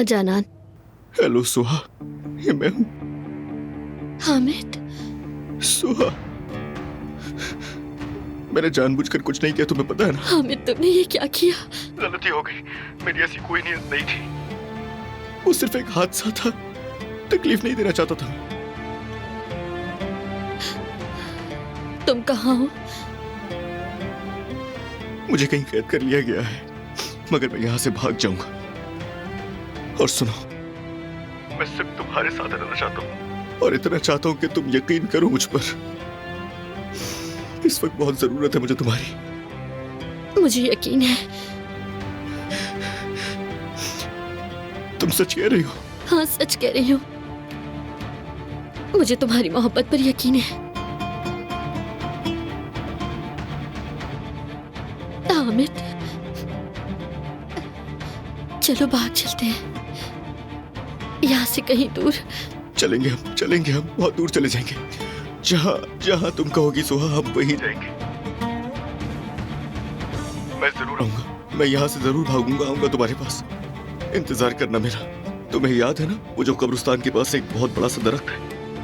हाँ जानान। हेलो सुहा, ये मैं हूँ। हामिद। सुहा, मैंने जानबूझकर कुछ नहीं किया, तुम्हें पता है ना। हामिद, तुमने ये क्या किया? गलती हो गई, मेरी ऐसी कोई नीयत नहीं थी। वो सिर्फ एक हादसा था, तकलीफ नहीं देना चाहता था। तुम कहाँ हो? मुझे कहीं कैद कर लिया गया है, मगर मैं यहाँ से भाग जाऊंगा। और सुनो, मैं सिर्फ तुम्हारे साथ रहना चाहता हूँ, और इतना चाहता हूँ कि तुम यकीन करो मुझ पर। इस वक्त बहुत जरूरत है मुझे तुम्हारी। मुझे यकीन है। तुम सच कह रही हो? हाँ, सच कह रही हूँ। मुझे तुम्हारी मोहब्बत पर यकीन है। हामिद, चलो बाहर चलते हैं, यहाँ से कहीं दूर। चलेंगे हम बहुत दूर चले जाएंगे। जहाँ जहाँ तुम कहोगी सुहा, हम वहीं जाएंगे। मैं जरूर आऊंगा, मैं यहाँ से जरूर भागूंगा, आऊंगा तुम्हारे पास। इंतजार करना मेरा। तुम्हें याद है ना, वो जो कब्रिस्तान के पास एक बहुत बड़ा सा दरख्त है,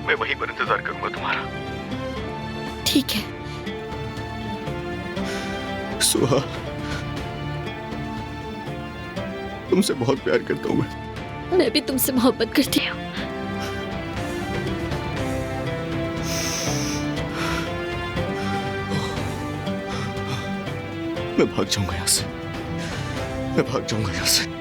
मैं वहीं पर इंतजार करूंगा तुम्हारा। ठीक है। सुहा, तुमसे बहुत प्यार करता हूँ मैं भी तुमसे मोहब्बत करती हूँ। मैं भाग जाऊंगा यहाँ से, मैं भाग जाऊंगा यहाँ से।